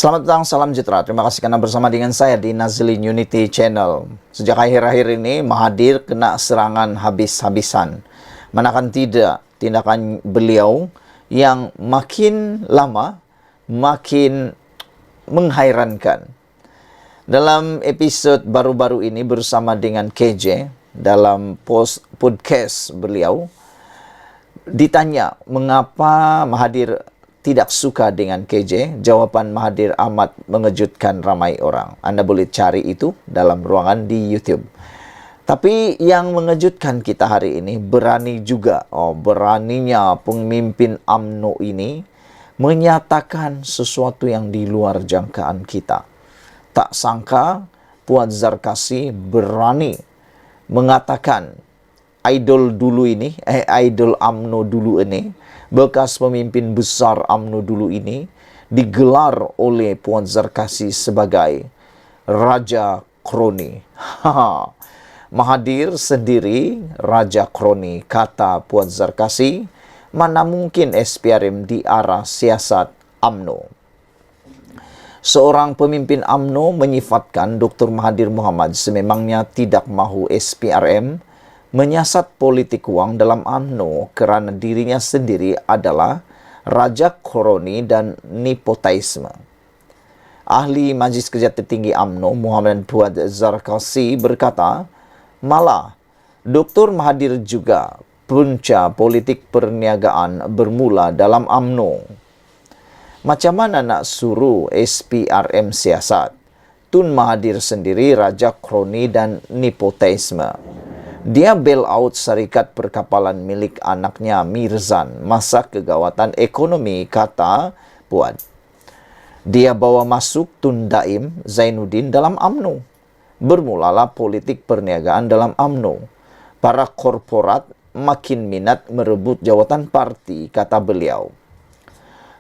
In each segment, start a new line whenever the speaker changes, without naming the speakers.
Selamat datang, salam sejahtera. Terima kasih karena bersama dengan saya di Nazlin Unity Channel. Sejak akhir-akhir ini, Mahathir kena serangan habis-habisan. Manakan tidak, tindakan beliau yang makin lama, makin menghairankan. Dalam episod baru-baru ini bersama dengan KJ, dalam podcast beliau, ditanya mengapa Mahathir tidak suka dengan KJ. Jawaban Mahathir amat mengejutkan ramai orang. Anda boleh cari itu dalam ruangan di YouTube. Tapi yang mengejutkan kita hari ini, berani juga. Beraninya pemimpin UMNO ini menyatakan sesuatu yang di luar jangkaan kita. Tak sangka Puan Zarkasi berani mengatakan idol UMNO dulu ini, bekas pemimpin besar UMNO dulu ini, digelar oleh Puan Zarkasi sebagai Raja Kroni. Mahathir sendiri Raja Kroni, kata Puan Zarkasi. Mana mungkin SPRM di arah siasat UMNO. Seorang pemimpin UMNO menyifatkan Dr. Mahathir Mohamad sememangnya tidak mahu SPRM menyiasat politik uang dalam UMNO kerana dirinya sendiri adalah Raja Kroni dan nepotisme. Ahli Majlis Kerja Tertinggi UMNO Muhammad Puan Zarkasi berkata, malah Dr. Mahathir juga punca politik perniagaan bermula dalam UMNO. Macam mana nak suruh SPRM siasat? Tun Mahathir sendiri Raja Kroni dan nepotisme. Dia bail out syarikat perkapalan milik anaknya Mirzan masa kegawatan ekonomi, kata Puan. Dia bawa masuk Tun Daim Zainuddin dalam UMNO. Bermulalah politik perniagaan dalam UMNO. Para korporat makin minat merebut jawatan parti, kata beliau.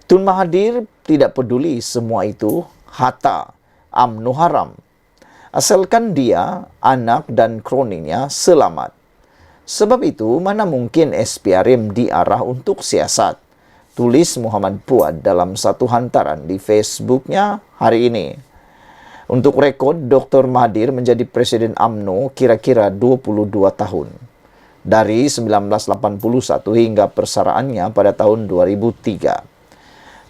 Tun Mahathir tidak peduli semua itu, hatta UMNO haram. Asalkan dia, anak dan kroninya selamat. Sebab itu, mana mungkin SPRM diarah untuk siasat? Tulis Muhammad Puan dalam satu hantaran di Facebooknya hari ini. Untuk rekod, Dr. Mahathir menjadi Presiden UMNO kira-kira 22 tahun. Dari 1981 hingga persaraannya pada tahun 2003.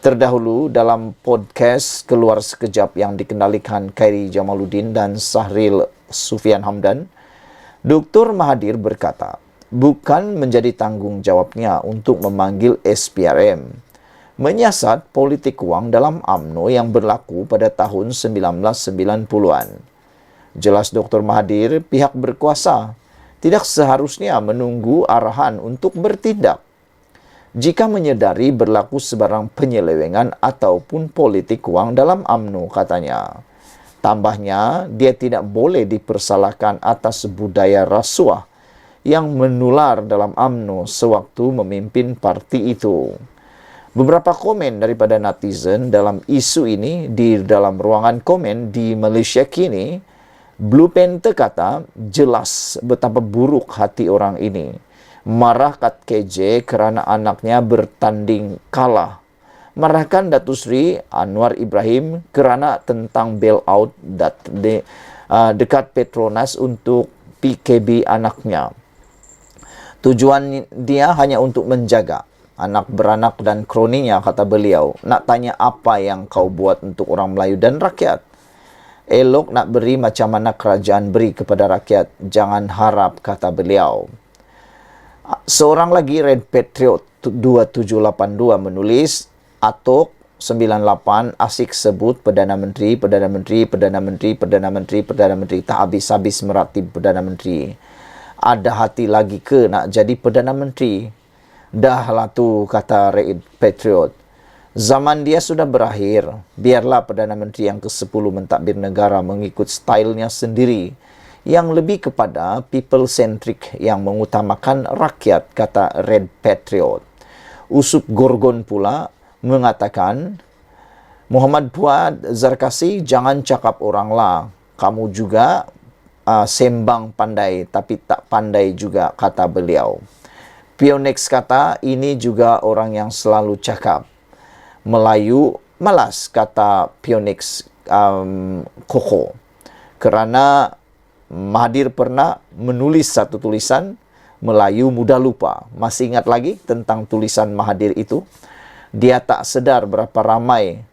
Terdahulu dalam podcast Keluar Sekejap yang dikendalikan Khairi Jamaluddin dan Sahril Sufian Hamdan, Dr. Mahathir berkata, bukan menjadi tanggung jawabnya untuk memanggil SPRM menyiasat politik uang dalam UMNO yang berlaku pada tahun 1990-an. Jelas Dr. Mahathir, pihak berkuasa, tidak seharusnya menunggu arahan untuk bertindak. Jika menyedari berlaku sebarang penyelewengan ataupun politik uang dalam UMNO, katanya. Tambahnya, dia tidak boleh dipersalahkan atas budaya rasuah yang menular dalam UMNO sewaktu memimpin parti itu. Beberapa komen daripada netizen dalam isu ini di dalam ruangan komen di Malaysia kini, Blue Panther kata, jelas betapa buruk hati orang ini. Marah kat KJ kerana anaknya bertanding kalah. Marahkan Datuk Seri Anwar Ibrahim kerana tentang bailout dekat Petronas untuk PKB anaknya. Tujuan dia hanya untuk menjaga anak beranak dan kroninya, kata beliau. Nak tanya apa yang kau buat untuk orang Melayu dan rakyat? Elok nak beri macam mana kerajaan beri kepada rakyat. Jangan harap, kata beliau. Seorang lagi, Red Patriot 2782 menulis, Atok 98 asik sebut Perdana Menteri tak habis-habis meratib Perdana Menteri. Ada hati lagi ke nak jadi Perdana Menteri? Dah lah tu, kata Red Patriot. Zaman dia sudah berakhir. Biarlah Perdana Menteri yang ke-10 mentadbir negara mengikut stylenya sendiri, yang lebih kepada people-centric yang mengutamakan rakyat, kata Red Patriot. Usup Gorgon pula mengatakan, Muhammad Puan Zarkasi, jangan cakap orang lah. Kamu juga sembang pandai tapi tak pandai juga, kata beliau. Pionex kata, ini juga orang yang selalu cakap. Melayu Malas, kata Phoenix Koko. Kerana Mahathir pernah menulis satu tulisan, Melayu mudah lupa. Masih ingat lagi tentang tulisan Mahathir itu? Dia tak sedar berapa ramai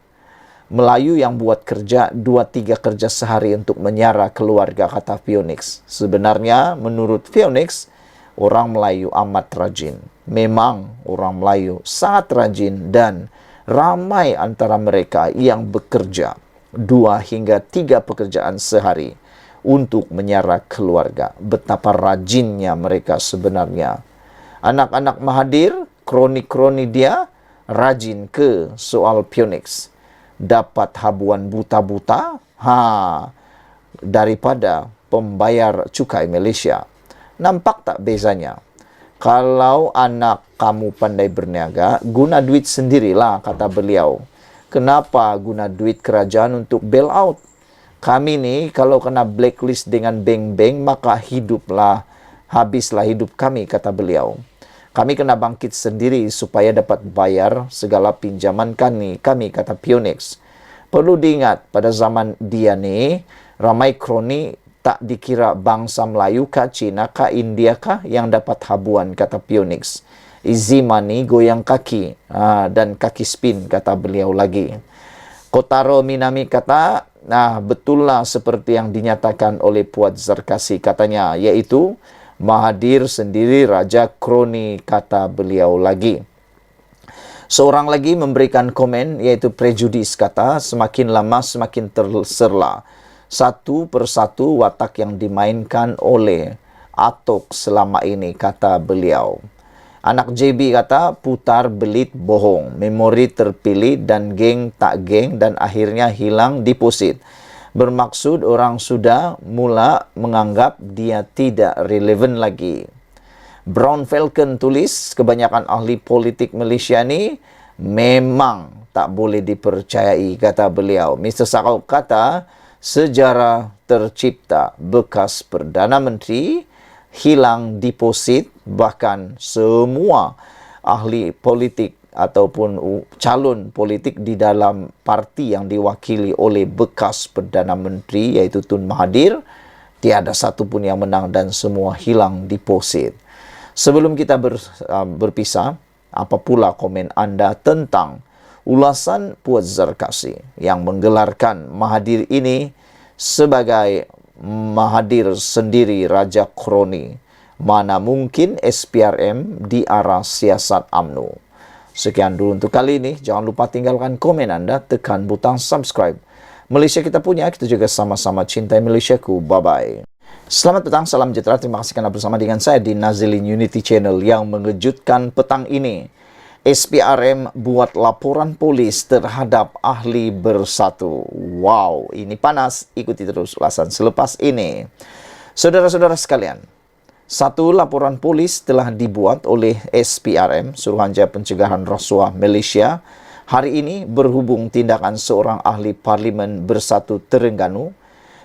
Melayu yang buat kerja 2-3 kerja sehari untuk menyara keluarga, kata Phoenix. Sebenarnya menurut Phoenix, orang Melayu amat rajin. Memang orang Melayu sangat rajin dan ramai antara mereka yang bekerja 2 hingga 3 pekerjaan sehari untuk menyara keluarga. Betapa rajinnya mereka sebenarnya. Anak-anak Mahathir, kroni-kroni dia rajin ke soal Phoenix. Dapat habuan buta-buta daripada pembayar cukai Malaysia. Nampak tak bezanya? Kalau anak kamu pandai berniaga, guna duit sendirilah, kata beliau. Kenapa guna duit kerajaan untuk bail out? Kami ni kalau kena blacklist dengan bank-bank, maka habislah hidup kami, kata beliau. Kami kena bangkit sendiri supaya dapat bayar segala pinjaman kami, kata Phoenix. Perlu diingat, pada zaman dia ni, ramai kroni tak dikira bangsa Melayu kah, Cina kah, India kah yang dapat habuan, kata Phoenix. Easy money, goyang kaki dan kaki spin, kata beliau lagi. Kotaro Minami kata, betullah seperti yang dinyatakan oleh Puat Zarkasi, katanya, yaitu Mahathir sendiri raja kroni, kata beliau lagi. Seorang lagi memberikan komen, yaitu Prejudis, kata, semakin lama semakin terserla. Satu persatu watak yang dimainkan oleh Atok selama ini, kata beliau. Anak JB kata, putar belit bohong, memori terpilih dan geng tak geng dan akhirnya hilang deposit. Bermaksud orang sudah mula menganggap dia tidak relevan lagi. Brown Falcon tulis, kebanyakan ahli politik Malaysia ni memang tak boleh dipercayai, kata beliau. Mr. Sakau kata, sejarah tercipta, bekas Perdana Menteri hilang deposit, bahkan semua ahli politik ataupun calon politik di dalam parti yang diwakili oleh bekas Perdana Menteri, yaitu Tun Mahathir, tiada satu pun yang menang dan semua hilang deposit. Sebelum kita berpisah, apa pula komen anda tentang ulasan Puat Zarkasi yang menggelarkan Mahathir ini sebagai Mahathir sendiri raja kroni? Mana mungkin SPRM di arah siasat UMNO. Sekian dulu untuk kali ini. Jangan lupa tinggalkan komen anda, tekan butang subscribe. Malaysia kita punya, kita juga sama-sama cintai Malaysiaku. Bye-bye. Selamat petang, salam sejahtera. Terima kasih kerana bersama dengan saya di Nazilin Unity Channel. Yang mengejutkan petang ini, SPRM buat laporan polis terhadap ahli bersatu. Wow, ini panas. Ikuti terus ulasan selepas ini. Saudara-saudara sekalian, satu laporan polis telah dibuat oleh SPRM, Suruhanjaya Pencegahan Rasuah Malaysia, hari ini berhubung tindakan seorang ahli Parlimen Bersatu Terengganu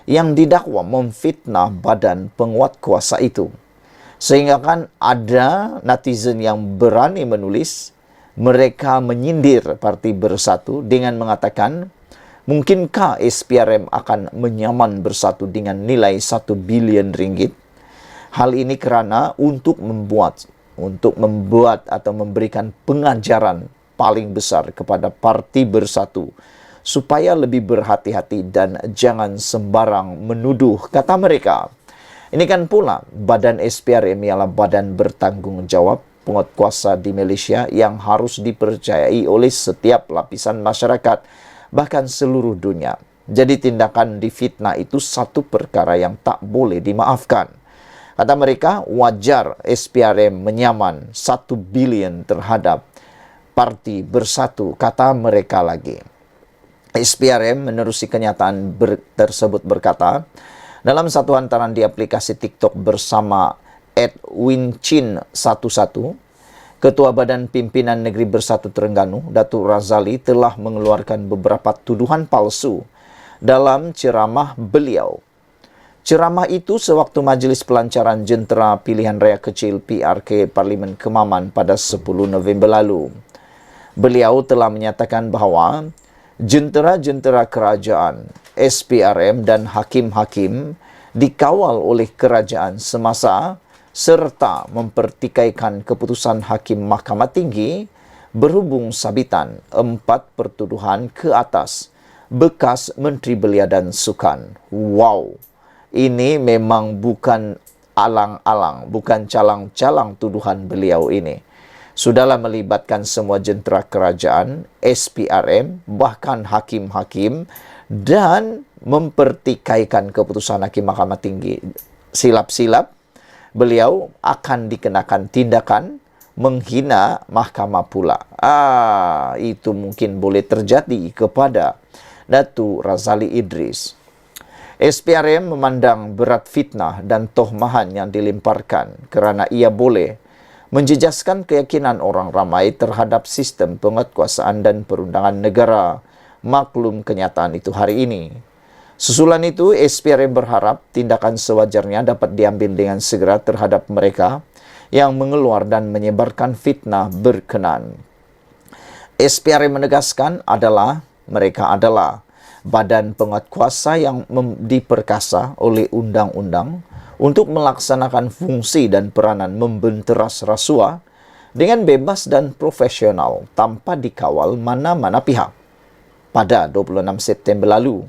yang didakwa memfitnah badan penguat kuasa itu. Sehingga kan ada netizen yang berani menulis, mereka menyindir Parti Bersatu dengan mengatakan, mungkinkah SPRM akan menyaman bersatu dengan nilai 1 bilion ringgit? Hal ini kerana untuk membuat atau memberikan pengajaran paling besar kepada Parti Bersatu supaya lebih berhati-hati dan jangan sembarang menuduh, kata mereka. Ini kan pula badan SPRM ialah badan bertanggungjawab penguat kuasa di Malaysia yang harus dipercayai oleh setiap lapisan masyarakat, bahkan seluruh dunia. Jadi tindakan difitnah itu satu perkara yang tak boleh dimaafkan. Kata mereka, wajar SPRM menyaman 1 bilion terhadap Parti Bersatu, kata mereka lagi. SPRM menerusi kenyataan tersebut berkata, dalam satu hantaran di aplikasi TikTok bersama @winchin11, Ketua Badan Pimpinan Negeri Bersatu Terengganu, Datuk Razali, telah mengeluarkan beberapa tuduhan palsu dalam ceramah beliau. Ceramah itu sewaktu Majlis Pelancaran Jentera Pilihan Raya Kecil PRK Parlimen Kemaman pada 10 November lalu. Beliau telah menyatakan bahawa Jentera-jentera kerajaan, SPRM dan hakim-hakim dikawal oleh kerajaan semasa serta mempertikaikan keputusan Hakim Mahkamah Tinggi berhubung sabitan 4 pertuduhan ke atas bekas Menteri Belia dan Sukan. Wow, ini memang bukan alang-alang, bukan calang-calang tuduhan beliau ini. Sudahlah melibatkan semua jentera kerajaan, SPRM, bahkan hakim-hakim, dan mempertikaikan keputusan Hakim Mahkamah Tinggi. Silap-silap, beliau akan dikenakan tindakan menghina mahkamah pula. Itu mungkin boleh terjadi kepada Datu Razali Idris. SPRM memandang berat fitnah dan tohmahan yang dilemparkan kerana ia boleh menjejaskan keyakinan orang ramai terhadap sistem penguatkuasaan dan perundangan negara. Maklum kenyataan itu hari ini. Susulan itu, SPRM berharap tindakan sewajarnya dapat diambil dengan segera terhadap mereka yang mengeluar dan menyebarkan fitnah berkenan. SPRM menegaskan mereka adalah badan penguatkuasa yang diperkasa oleh undang-undang untuk melaksanakan fungsi dan peranan membenteras rasuah dengan bebas dan profesional tanpa dikawal mana-mana pihak. Pada 26 September lalu,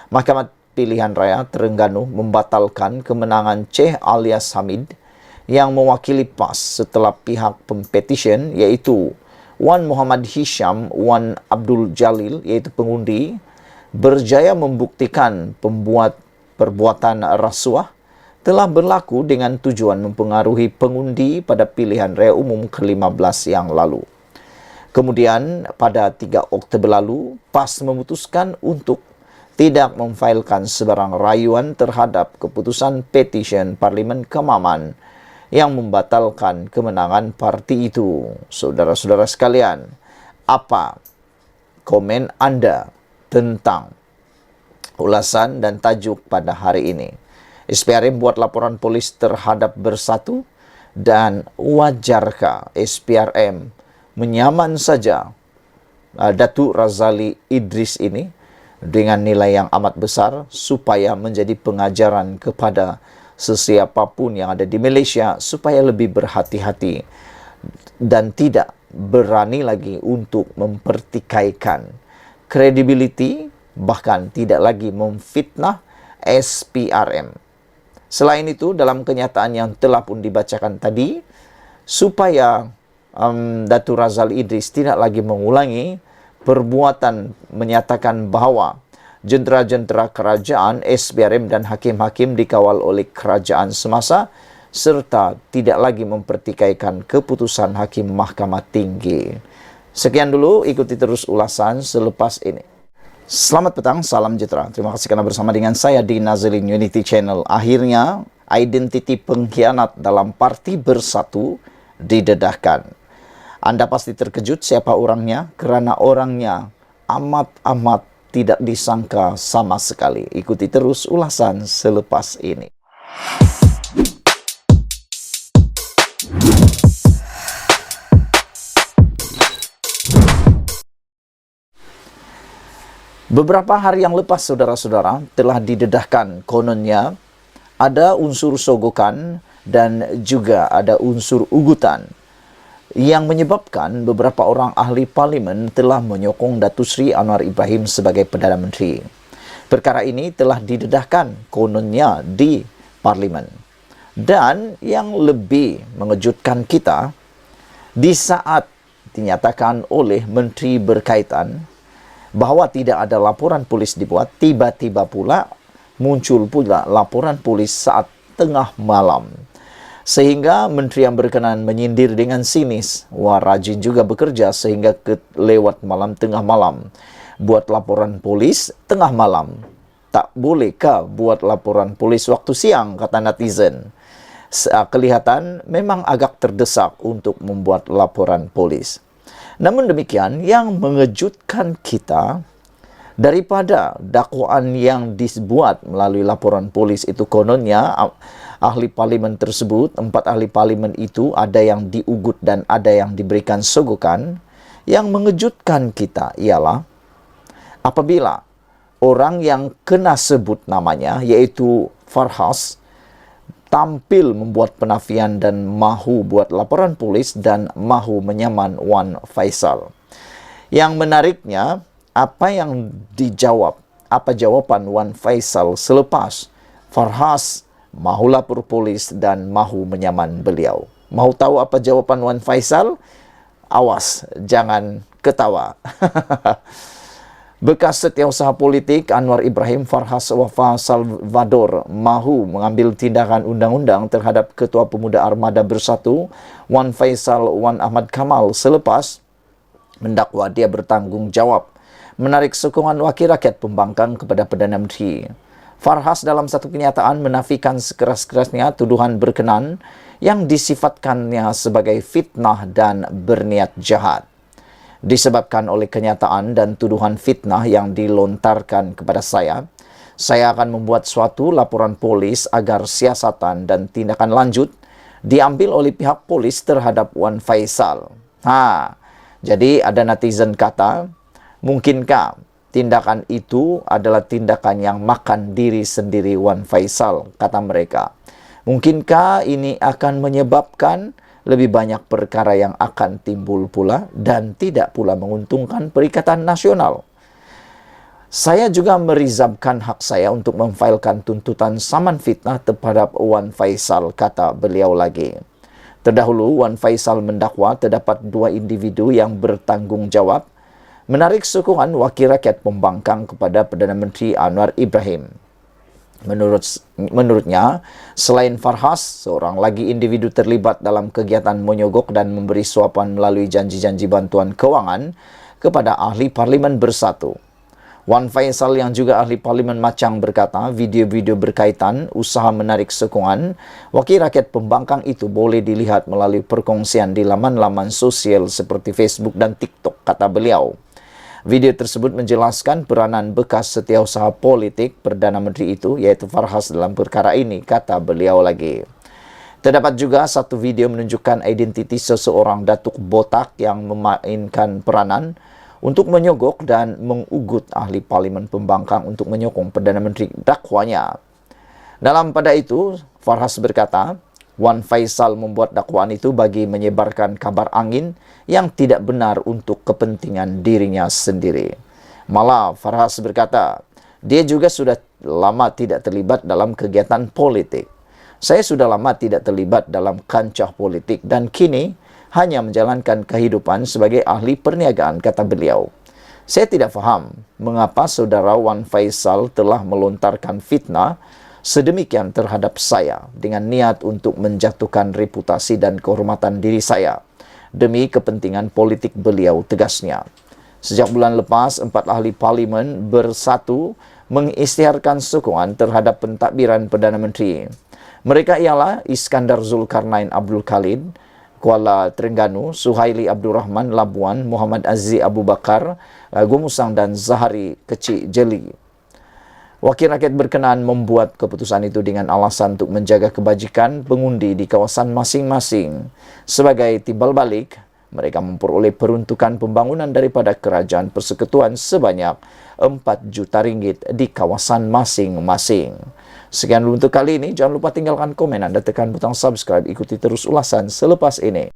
Mahkamah Pilihan Raya Terengganu membatalkan kemenangan Sheikh Alias Hamid yang mewakili PAS setelah pihak pempetisyen iaitu Wan Muhammad Hisham, Wan Abdul Jalil iaitu pengundi, berjaya membuktikan perbuatan rasuah telah berlaku dengan tujuan mempengaruhi pengundi pada pilihan raya umum ke-15 yang lalu. Kemudian, pada 3 Oktober lalu, PAS memutuskan untuk tidak memfailkan sebarang rayuan terhadap keputusan petisyen Parlimen Kemaman yang membatalkan kemenangan parti itu. Saudara-saudara sekalian, apa komen Anda tentang ulasan dan tajuk pada hari ini? SPRM buat laporan polis terhadap Bersatu, dan wajarkah SPRM menyaman saja Datuk Razali Idris ini dengan nilai yang amat besar supaya menjadi pengajaran kepada sesiapapun yang ada di Malaysia supaya lebih berhati-hati dan tidak berani lagi untuk mempertikaikan kredibiliti, bahkan tidak lagi memfitnah SPRM. Selain itu, dalam kenyataan yang telah pun dibacakan tadi, supaya Datuk Razali Idris tidak lagi mengulangi perbuatan menyatakan bahawa jentera-jentera kerajaan, SPRM dan hakim-hakim dikawal oleh kerajaan semasa serta tidak lagi mempertikaikan keputusan Hakim Mahkamah Tinggi. Sekian dulu, ikuti terus ulasan selepas ini. Selamat petang, salam sejahtera. Terima kasih kerana bersama dengan saya di Nazilin Unity Channel. Akhirnya, identiti pengkhianat dalam Parti Bersatu didedahkan. Anda pasti terkejut siapa orangnya, kerana orangnya amat-amat tidak disangka sama sekali. Ikuti terus ulasan selepas ini. Beberapa hari yang lepas, saudara-saudara, telah didedahkan kononnya ada unsur sogokan dan juga ada unsur ugutan yang menyebabkan beberapa orang ahli parlimen telah menyokong Datuk Seri Anwar Ibrahim sebagai Perdana Menteri. Perkara ini telah didedahkan kononnya di parlimen. Dan yang lebih mengejutkan kita, di saat dinyatakan oleh menteri berkaitan bahawa tidak ada laporan polis dibuat, tiba-tiba pula muncul pula laporan polis saat tengah malam. Sehingga menteri yang berkenaan menyindir dengan sinis, wah rajin juga bekerja sehingga lewat malam tengah malam. Buat laporan polis tengah malam. Tak bolehkah buat laporan polis waktu siang, kata netizen. Kelihatan memang agak terdesak untuk membuat laporan polis. Namun demikian, yang mengejutkan kita daripada dakwaan yang dibuat melalui laporan polis itu kononnya ahli parlimen tersebut, 4 ahli parlimen itu ada yang diugut dan ada yang diberikan sogokan. Yang mengejutkan kita ialah apabila orang yang kena sebut namanya, yaitu Farhas, tampil membuat penafian dan mahu buat laporan polis dan mahu menyaman Wan Faisal. Yang menariknya, apa yang dijawab, apa jawaban Wan Faisal selepas Farhas mahu lapor polis dan mahu menyaman beliau. Mau tahu apa jawaban Wan Faisal? Awas, jangan ketawa. Bekas setiausaha politik Anwar Ibrahim Farhas Wafa Salvador mahu mengambil tindakan undang-undang terhadap Ketua Pemuda Armada Bersatu Wan Faisal Wan Ahmad Kamal selepas mendakwa dia bertanggung jawab menarik sokongan wakil rakyat pembangkang kepada Perdana Menteri. Farhas dalam satu kenyataan menafikan sekeras-kerasnya tuduhan berkenan yang disifatkannya sebagai fitnah dan berniat jahat. Disebabkan oleh kenyataan dan tuduhan fitnah yang dilontarkan kepada saya akan membuat suatu laporan polis agar siasatan dan tindakan lanjut diambil oleh pihak polis terhadap Wan Faisal. Jadi ada netizen kata, mungkinkah tindakan itu adalah tindakan yang makan diri sendiri Wan Faisal, kata mereka. Mungkinkah ini akan menyebabkan lebih banyak perkara yang akan timbul pula dan tidak pula menguntungkan Perikatan Nasional? Saya juga merizabkan hak saya untuk memfailkan tuntutan saman fitnah terhadap Wan Faisal, kata beliau lagi. Terdahulu, Wan Faisal mendakwa terdapat 2 individu yang bertanggung jawab menarik sokongan wakil rakyat pembangkang kepada Perdana Menteri Anwar Ibrahim. Menurutnya, selain Farhas, seorang lagi individu terlibat dalam kegiatan menyogok dan memberi suapan melalui janji-janji bantuan keuangan kepada ahli parlimen bersatu. Wan Faisal yang juga ahli parlimen Macang berkata, video-video berkaitan usaha menarik sokongan wakil rakyat pembangkang itu boleh dilihat melalui perkongsian di laman-laman sosial seperti Facebook dan TikTok, kata beliau. Video tersebut menjelaskan peranan bekas setiausaha politik Perdana Menteri itu, yaitu Farhas dalam perkara ini, kata beliau lagi. Terdapat juga satu video menunjukkan identiti seseorang datuk botak yang memainkan peranan untuk menyogok dan mengugut ahli parlimen pembangkang untuk menyokong Perdana Menteri dakwanya. Dalam pada itu, Farhas berkata, Wan Faisal membuat dakwaan itu bagi menyebarkan kabar angin yang tidak benar untuk kepentingan dirinya sendiri. Malah Farhas berkata, dia juga sudah lama tidak terlibat dalam kegiatan politik. Saya sudah lama tidak terlibat dalam kancah politik dan kini hanya menjalankan kehidupan sebagai ahli perniagaan, kata beliau. Saya tidak faham mengapa saudara Wan Faisal telah melontarkan fitnah sedemikian terhadap saya dengan niat untuk menjatuhkan reputasi dan kehormatan diri saya demi kepentingan politik beliau, tegasnya. Sejak bulan lepas, 4 ahli parlimen bersatu mengisytiharkan sokongan terhadap pentadbiran Perdana Menteri. Mereka ialah Iskandar Zulkarnain Abdul Khalid, Kuala Terengganu, Suhaili Abdul Rahman Labuan, Muhammad Aziz Abu Bakar, Gomusang dan Zahari Kecik Jeli. Wakil rakyat berkenan membuat keputusan itu dengan alasan untuk menjaga kebajikan pengundi di kawasan masing-masing. Sebagai timbal balik, mereka memperoleh peruntukan pembangunan daripada Kerajaan Persekutuan sebanyak 4 juta ringgit di kawasan masing-masing. Sekian dulu untuk kali ini. Jangan lupa tinggalkan komen dan tekan butang subscribe. Ikuti terus ulasan selepas ini.